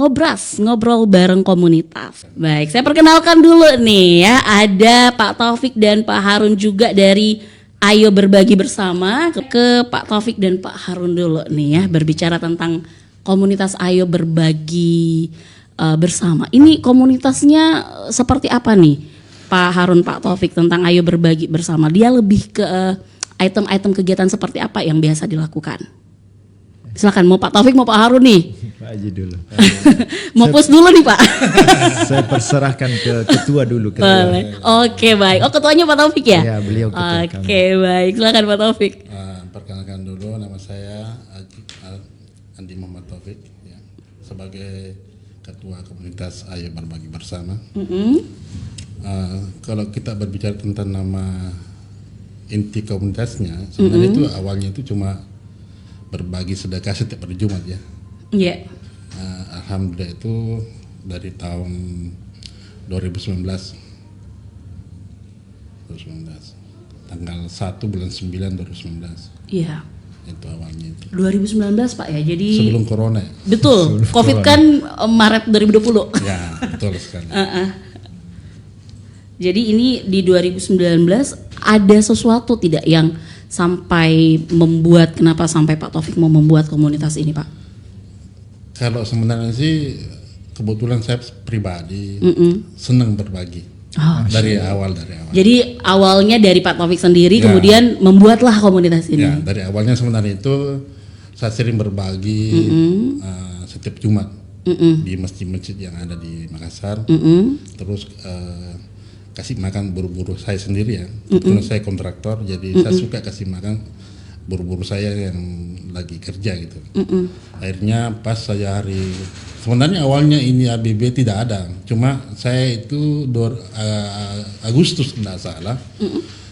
Ngobras, ngobrol bareng komunitas. Baik, saya perkenalkan dulu nih ya, ada Pak Taufik dan Pak Harun juga dari Ayo Berbagi Bersama. Ke Pak Taufik dan Pak Harun dulu nih ya, berbicara tentang komunitas Ayo Berbagi Bersama. Ini komunitasnya seperti apa nih Pak Harun, Pak Taufik, tentang Ayo Berbagi Bersama? Dia lebih ke item-item kegiatan seperti apa yang biasa dilakukan? Silakan, mau Pak Taufik mau Pak Harun nih? Pak Haji dulu. Mau push dulu nih Pak. Saya perserahkan ke ketua dulu. Boleh. Oke, baik. Oh, ketuanya Pak Taufik ya? Ya, beliau ketua kami. Oke, baik. Silakan Pak Taufik. Perkenalkan dulu, nama saya Andi Muhammad Taufik ya, sebagai ketua komunitas Ayo Berbagi Bersama. Kalau kita berbicara tentang nama inti komunitasnya, sebenarnya itu awalnya itu cuma berbagi sedekah setiap hari Jumat ya. Iya. Alhamdulillah itu dari tahun 2019 tanggal 1 bulan 9 2019. Iya. Itu awalnya itu. 2019 Pak ya. Jadi sebelum corona. Betul. Sebelum Covid corona. kan Maret 2020. Ya, betul sekali. Jadi ini di 2019 ada sesuatu tidak yang sampai membuat, kenapa sampai Pak Taufik mau membuat komunitas ini Pak? Kalau sebenarnya sih kebetulan saya pribadi senang berbagi dari awal. Jadi awalnya dari Pak Taufik sendiri, Ya. kemudian membuatlah komunitas ini. Ya, dari awalnya sebenarnya itu saya sering berbagi setiap Jumat di masjid-masjid yang ada di Makassar. Terus kasih makan buru-buru saya sendiri ya. Karena saya kontraktor, jadi saya suka kasih makan buru-buru saya yang lagi kerja gitu. Akhirnya pas saya sebenarnya awalnya ini ABB tidak ada, cuma saya itu Agustus tidak salah.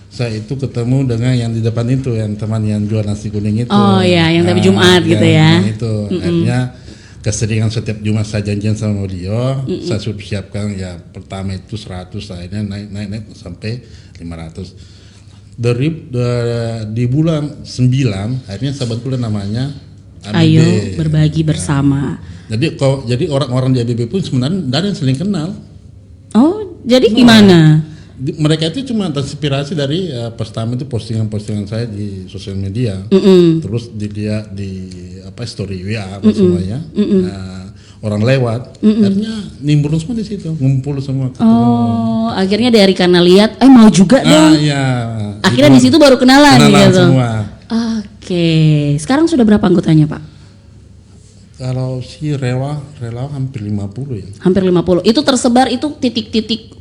Saya itu ketemu dengan yang di depan itu, yang teman yang jual nasi kuning itu. Oh ya, yang tapi Jumat gitu ya. Itu akhirnya keseringan setiap Jumat saya janjian sama beliau, saya sudah siapkan ya, pertama itu 100, akhirnya naik sampai 500. Di bulan 9 akhirnya sebetulnya namanya ABB. Ayo Berbagi Bersama. Jadi orang-orang di ABB pun sebenarnya tidak ada yang saling kenal. Oh, jadi gimana? Mereka itu cuma terinspirasi dari pertama itu postingan-postingan saya di sosial media, terus dilihat di story WA semuanya, orang lewat, akhirnya nimbul semua di situ, ngumpul semua. Oh, akhirnya dari karena lihat, mau juga dong. Iya. Akhirnya di situ baru kenalan gitu. Semua. Oke, sekarang sudah berapa anggotanya Pak? Kalau si rela hampir 50 ya. Hampir 50. Itu tersebar, itu titik-titik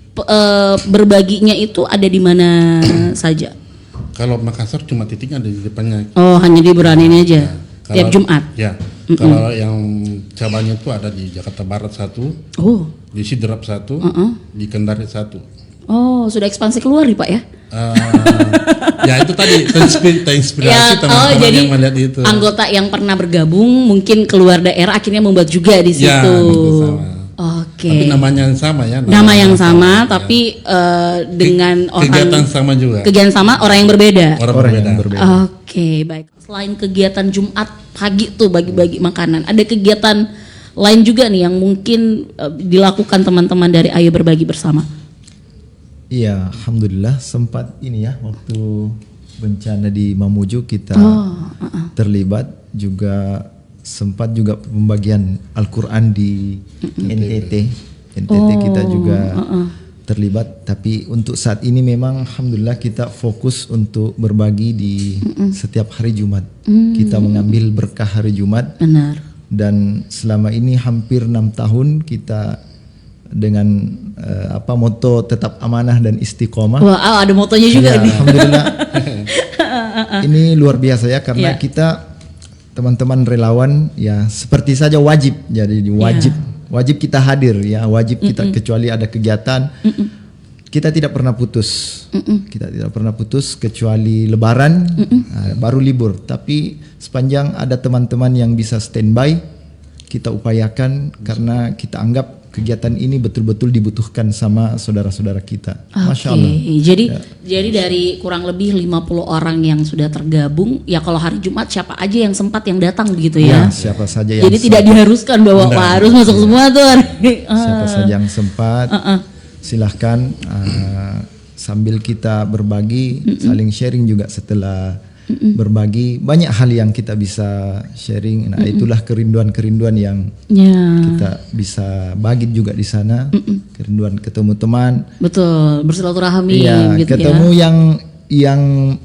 berbaginya itu ada di mana saja? Kalau Makassar cuma titiknya ada di depannya. Oh, hanya di Burhan ini aja. Tiap Jumat. Ya. Kalau yang cabangnya itu ada di Jakarta Barat 1, di Sidrap 1, di Kendari 1. Oh, sudah ekspansi keluar nih Pak ya? Ya itu tadi terinspirasi Ya, teman-teman jadi yang melihat itu. Anggota yang pernah bergabung mungkin keluar daerah akhirnya membuat juga di situ. Ya, gitu sama. Oke. Tapi namanya yang sama ya. Nama yang sama, ya. tapi dengan orang kegiatan sama juga. Kegiatan sama, orang yang berbeda. Orang yang berbeda. Oke, baik. Selain kegiatan Jumat pagi tuh bagi-bagi makanan, ada kegiatan lain juga nih yang mungkin dilakukan teman-teman dari Ayo Berbagi Bersama. Iya, alhamdulillah sempat ini ya, waktu bencana di Mamuju kita terlibat, juga sempat juga pembagian Al-Quran di NTT kita juga terlibat. Tapi untuk saat ini memang alhamdulillah kita fokus untuk berbagi di setiap hari Jumat. Kita mengambil berkah hari Jumat. Benar. Dan selama ini hampir 6 tahun kita dengan moto tetap amanah dan istiqomah. Wah, ada motonya juga ya, nih. Alhamdulillah. Ini luar biasa ya, karena kita teman-teman relawan ya seperti saja wajib. Jadi wajib kita hadir ya, wajib kita, kecuali ada kegiatan kita tidak pernah putus. Kita tidak pernah putus kecuali lebaran baru libur. Tapi sepanjang ada teman-teman yang bisa standby, kita upayakan karena kita anggap kegiatan ini betul-betul dibutuhkan sama saudara-saudara kita. Masya Allah. Jadi dari kurang lebih 50 orang yang sudah tergabung, ya kalau hari Jumat siapa aja yang sempat yang datang begitu ya. Siapa saja yang Jadi tidak diharuskan bahwa harus masuk semua tuh. Siapa saja yang sempat, silahkan sambil kita berbagi, saling sharing juga setelah berbagi, banyak hal yang kita bisa sharing. Nah, itulah kerinduan-kerinduan yang kita bisa bagi juga di sana. Kerinduan ketemu teman. Betul, bersilaturahmi gitu ketemu yang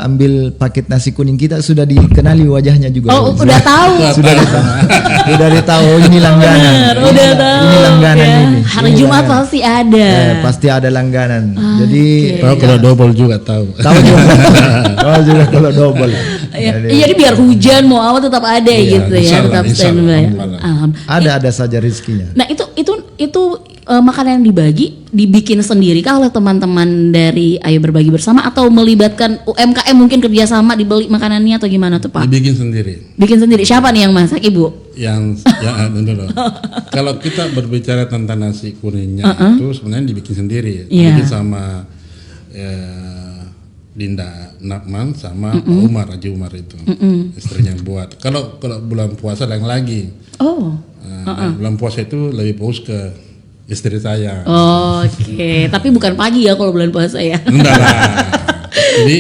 ambil paket nasi kuning kita sudah dikenali wajahnya juga. Oh, udah tahu. Sudah ditahu ini langganan. Udah tahu. Ini langganan ini. Hari Jumat pasti ada. Pasti ada langganan. Jadi kalau double juga tahu. Tahu juga kalau double. Jadi biar hujan mau apa tetap ada gitu ya, tetap standby. Ada saja rezekinya. Nah, itu makanan yang dibikin sendiri kah oleh teman-teman dari Ayo Berbagi Bersama atau melibatkan UMKM mungkin kerjasama dibeli makanannya atau gimana tuh Pak? Dibikin sendiri. Bikin sendiri. Siapa nih yang masak, Ibu? Yang dulu. Kalau kita berbicara tentang nasi kuningnya itu sebenarnya dibikin sendiri. Dibikin sama Dinda Nakman sama Pak Umar, Haji Umar itu. Istrinya buat. Kalau bulan puasa lain lagi. Bulan puasa itu lebih fokus ke istri saya. Oke. Tapi bukan pagi ya kalau bulan puasa ya. Enggak lah. Jadi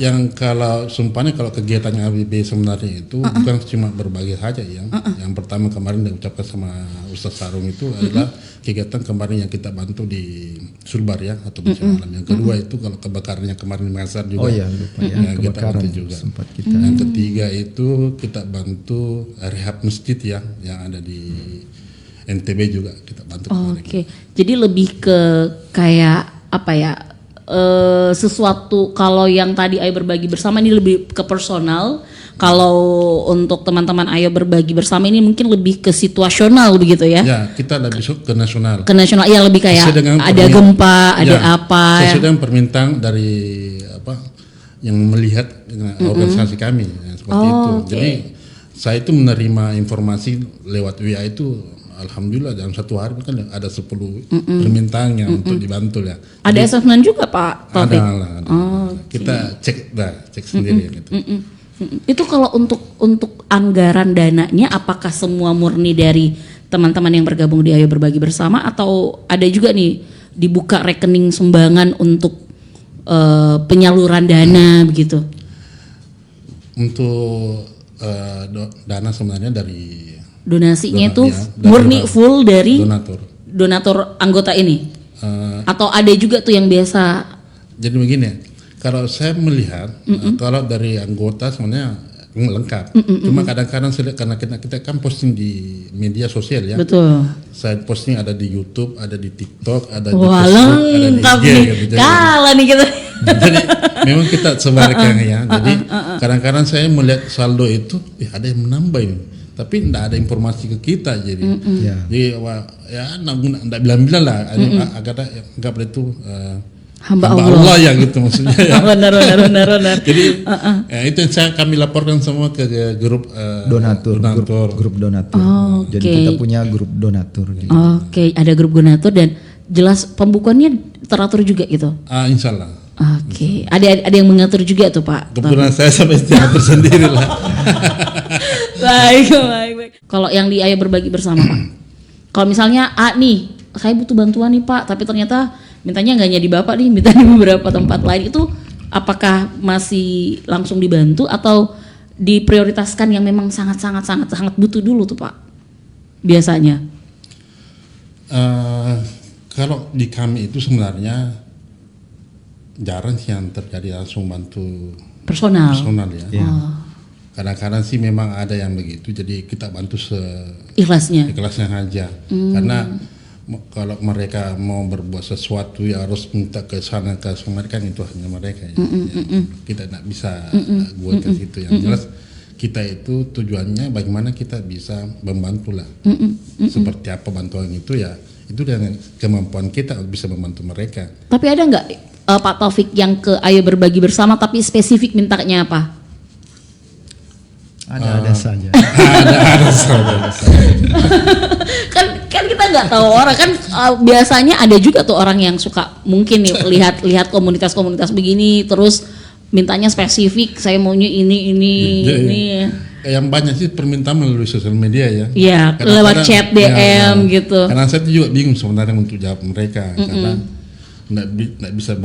yang kalau sumpahnya kalau kegiatannya ABB sebenarnya itu bukan cuma berbagi saja ya. Yang pertama kemarin diucapkan sama Ustaz Sarung itu adalah kegiatan kemarin yang kita bantu di Sulbar ya atau bencana alam. Yang kedua itu kalau kebakarannya kemarin di Makassar juga. Kita bantu juga. Yang ketiga itu kita bantu rehab masjid ya yang ada di NTB juga kita bantu. Oke. Jadi lebih ke kayak apa ya? Sesuatu kalau yang tadi Ayo Berbagi Bersama ini lebih ke personal. Kalau untuk teman-teman Ayo Berbagi Bersama ini mungkin lebih ke situasional begitu ya? Ya, kita lebih ke nasional. Ke nasional, ya lebih kayak ada gempa, ada apa? Sesuai dengan permintaan dari yang melihat organisasi kami ya, seperti itu. Jadi saya itu menerima informasi lewat WA itu. Alhamdulillah dalam satu hari kan ada 10 permintaan yang untuk dibantu ya. Ada assessment juga Pak Taufik? Ada. Kita cek sendiri gitu. Itu kalau untuk anggaran dananya apakah semua murni dari teman-teman yang bergabung di Ayo Berbagi Bersama atau ada juga nih dibuka rekening sumbangan untuk penyaluran dana begitu? Untuk dana sebenarnya dari donasinya itu murni full dari donatur anggota ini atau ada juga tuh yang biasa. Jadi begini, kalau saya melihat kalau dari anggota sebenarnya lengkap. Cuma kadang-kadang karena kita kan posting di media sosial ya. Betul. Saya posting ada di YouTube, ada di TikTok, ada di Facebook, ada di IG gitu. Kalah nih kita. Jadi memang kita sebarkan ya. Jadi kadang-kadang saya melihat saldo itu ada yang menambah ini. Tapi tidak ada informasi ke kita jadi nggak bilang-bilang lah anggap itu hamba Allah ya gitu maksudnya ya. benar. Jadi itu yang kami laporkan semua ke grup donatur. Jadi kita punya grup donatur gitu. Oke, ada grup donatur dan jelas pembukuannya teratur juga gitu. Insya Allah. Oke, ada yang mengatur juga tuh Pak. Kebetulan saya sampai diatur sendiri lah. Baik. Kalau yang di Ayo Berbagi Bersama Pak, kalau misalnya nih, saya butuh bantuan nih Pak, tapi ternyata mintanya nggak jadi Bapak nih, minta di beberapa tempat lain, itu apakah masih langsung dibantu atau diprioritaskan yang memang sangat butuh dulu tuh Pak? Biasanya. Kalau di kami itu sebenarnya jarang sih yang terjadi langsung bantu personal ya. Kadang-kadang sih memang ada yang begitu, jadi kita bantu ikhlasnya aja. Karena kalau mereka mau berbuat sesuatu ya harus minta ke sana kan itu hanya mereka ya. Kita tidak bisa buat ke situ. Yang jelas kita itu tujuannya bagaimana kita bisa membantu lah. Seperti apa bantuan itu ya, itu dengan kemampuan kita bisa membantu mereka. Tapi ada nggak Pak Taufik yang ke Ayo Berbagi Bersama tapi spesifik mintanya apa? Ada saja. kan kita nggak tahu orang kan biasanya ada juga tuh orang yang suka mungkin nih lihat komunitas-komunitas begini terus mintanya spesifik, saya maunya ini. Yang banyak sih permintaan melalui sosial media ya. Iya, lewat chat DM gitu. Karena saya tuh juga bingung sebenarnya untuk jawab mereka karena nggak bisa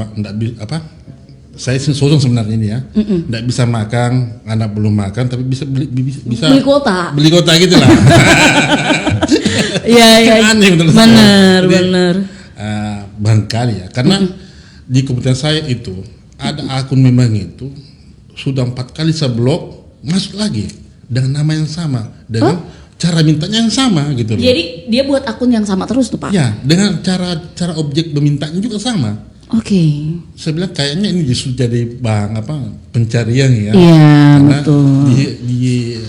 saya sosok sebenarnya ini ya, nggak bisa makan, anak belum makan, tapi bisa beli kuota gitu lah. Iya, aneh benar. Barangkali ya, karena di komunitas saya itu ada akun memang itu sudah 4 kali saya blok, masuk lagi dengan nama yang sama, dengan cara mintanya yang sama gitu loh. Jadi dia buat akun yang sama terus tuh Pak? Ya, dengan cara objek memintanya juga sama. Oke. Saya bilang kayaknya ini justru jadi pencarian ya. Iya, karena betul. Di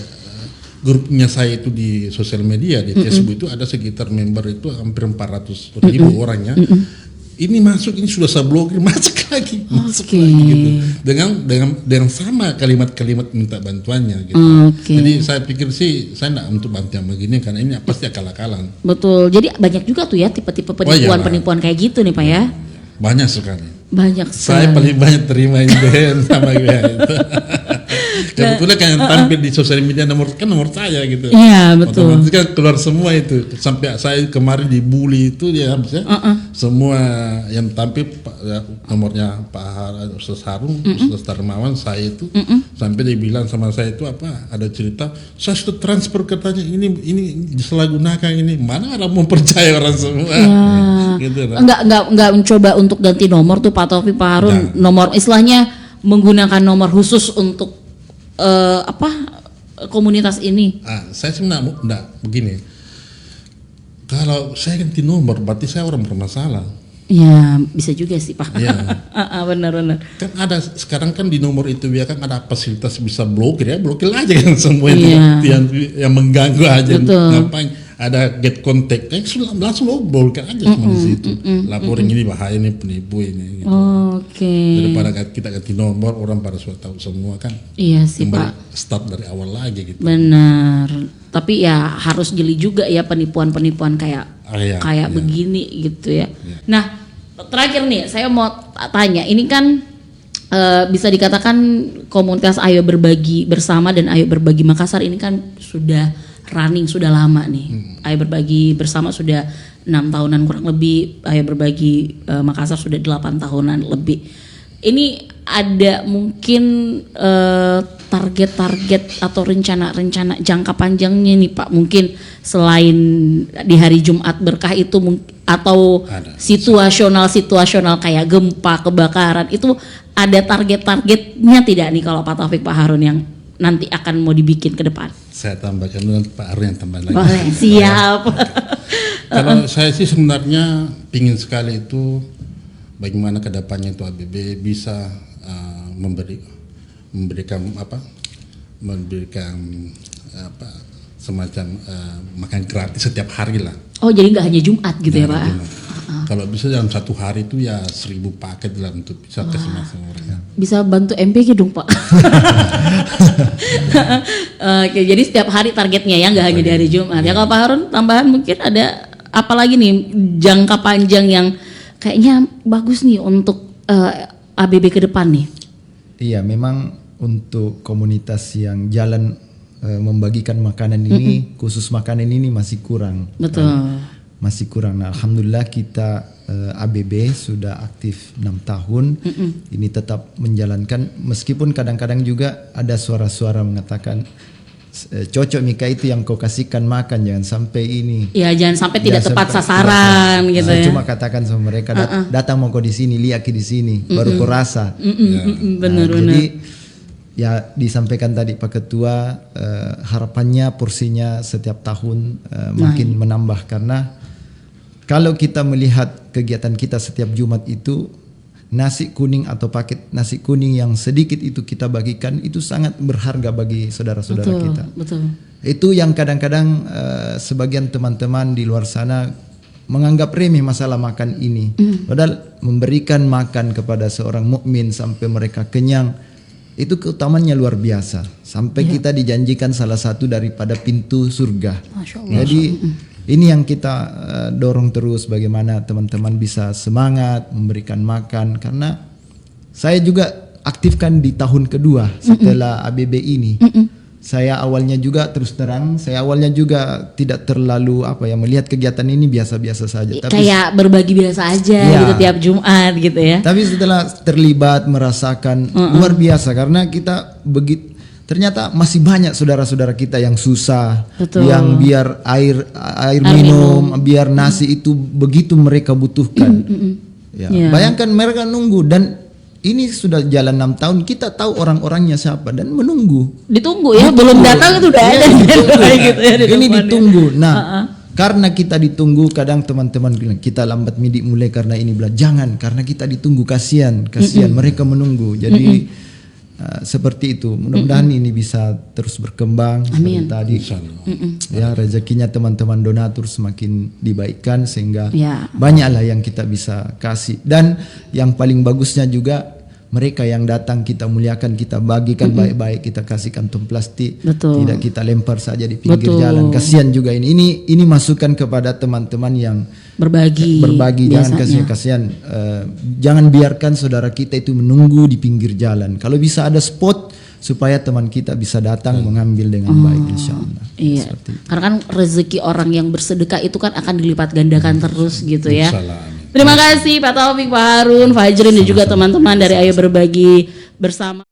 grupnya saya itu di sosial media di Facebook itu ada sekitar member itu hampir 400.000 orang ya. Ini masuk, ini sudah saya blokir, masuk lagi gitu. Dengan sama kalimat-kalimat minta bantuannya gitu. Jadi saya pikir sih saya enggak untuk bantu yang begini karena ini pasti akal-akalan. Betul. Jadi banyak juga tuh ya tipe-tipe penipuan kayak gitu nih Pak ya. Banyak sekali. Saya paling banyak terima ide sama gue itu. Kebetulan kan yang tampil di sosial media nomor saya gitu. Iya betul. Otomatis kan keluar semua itu. Sampai saya kemarin dibully itu dia habisnya. Semua yang tampil nomornya Pak Ustaz Harun, Ustaz Darmawan, saya itu sampai dia bilang sama saya itu ada cerita saya sudah transfer katanya ini disalahgunakan ini. Mana orang mau percaya orang semua. Gitu lah. Enggak mencoba untuk ganti nomor tuh Pak Taufik, Pak Harun, nomor istilahnya menggunakan nomor khusus untuk komunitas ini. Saya sebenarnya enggak begini. Kalau saya ganti nomor berarti saya orang bermasalah. Ya bisa juga sih Pak. Iya. Benar. Kan ada sekarang kan di nomor itu ya kan ada fasilitas bisa blokir aja kan semua itu yang mengganggu aja. Betul. Ngapain ada get contact langsung lo blokir aja semua di situ. Laporin ini bahaya ini penipu ini. Gitu. Daripada kita ganti nomor orang pada sudah tahu semua kan. Iya sih Pak. Start dari awal lagi gitu. Benar. Tapi ya harus jeli juga ya penipuan-penipuan kayak begini gitu ya. Nah terakhir nih saya mau tanya, ini kan bisa dikatakan komunitas Ayo Berbagi Bersama dan Ayo Berbagi Makassar ini kan sudah running sudah lama nih. Ayo Berbagi Bersama sudah 6 tahunan kurang lebih, Ayo Berbagi Makassar sudah 8 tahunan lebih. Ini ada mungkin target-target atau rencana-rencana jangka panjangnya nih Pak, mungkin selain di hari Jumat berkah itu atau situasional kayak gempa, kebakaran, itu ada target-targetnya tidak nih kalau Pak Taufik, Pak Harun yang nanti akan mau dibikin ke depan? Saya tambahkan dulu, Pak Harun yang tambah lagi. Boleh, siap. Kalau saya sih sebenarnya pingin sekali itu bagaimana kedepannya itu ABB bisa memberikan semacam makan gratis setiap hari lah. Oh jadi nggak hanya Jumat gitu ya Pak? Kalau bisa dalam 1 hari itu ya 1000 paket lah untuk bisa kasih makan orang. Bisa bantu MPG dong Pak. Oke, jadi setiap hari targetnya ya, nggak hanya di hari Jumat. Ya kalau Pak Harun tambahan mungkin ada apa lagi nih jangka panjang yang kayaknya bagus nih untuk ABB ke depan nih? Iya, memang untuk komunitas yang jalan membagikan makanan ini, khusus makanan ini masih kurang. Betul. Masih kurang. Nah, alhamdulillah kita ABB sudah aktif 6 tahun. Ini tetap menjalankan meskipun kadang-kadang juga ada suara-suara mengatakan cocok Mika itu yang kau kasihkan makan, jangan sampai ini. Ya jangan sampai tidak tepat sasaran gitu ya. Cuma katakan sama mereka datang mau kau di sini, lihat di sini, baru kau rasa. Benar. Jadi ya disampaikan tadi Pak Ketua, harapannya porsinya setiap tahun makin menambah, karena kalau kita melihat kegiatan kita setiap Jumat itu, nasi kuning atau paket nasi kuning yang sedikit itu kita bagikan itu sangat berharga bagi saudara-saudara kita. Betul. Itu yang kadang-kadang sebagian teman-teman di luar sana menganggap remeh masalah makan ini. Padahal memberikan makan kepada seorang mukmin sampai mereka kenyang itu keutamaannya luar biasa. Sampai kita dijanjikan salah satu daripada pintu surga. Jadi Ini yang kita dorong terus, bagaimana teman-teman bisa semangat memberikan makan, karena saya juga aktifkan di tahun kedua setelah ABB ini. Saya awalnya juga terus terang, saya awalnya juga tidak terlalu melihat kegiatan ini biasa-biasa saja. Tapi kayak berbagi biasa aja gitu tiap Jumat gitu ya. Tapi setelah terlibat merasakan luar biasa, karena kita ternyata masih banyak saudara-saudara kita yang susah, yang biar air minum, biar nasi itu begitu mereka butuhkan. Bayangkan mereka nunggu, dan ini sudah jalan 6 tahun, kita tahu orang-orangnya siapa dan menunggu. Ditunggu ya, belum datang itu udah ada gitu ya. Ini ditunggu. Nah, karena kita ditunggu, kadang teman-teman bilang kita lambat midik mulai karena ini, jangan, karena kita ditunggu, kasihan mereka menunggu. Jadi seperti itu. Mudah-mudahan ini bisa terus berkembang. Amin. Tadi ya rezekinya teman-teman donatur semakin dibaikkan, sehingga banyaklah yang kita bisa kasih. Dan yang paling bagusnya juga, mereka yang datang kita muliakan, kita bagikan baik-baik, kita kasih kantong plastik, tidak kita lempar saja di pinggir jalan. Kasihan juga ini masukan kepada teman-teman yang berbagi, jangan kasihan. Jangan biarkan saudara kita itu menunggu di pinggir jalan. Kalau bisa ada spot supaya teman kita bisa datang mengambil dengan baik, insyaallah. Iya. Karena kan rezeki orang yang bersedekah itu kan akan dilipat gandakan terus gitu ya. Terima kasih Pak Taufik, Pak Harun, Fajrin dan juga teman-teman dari Ayo Berbagi Bersama.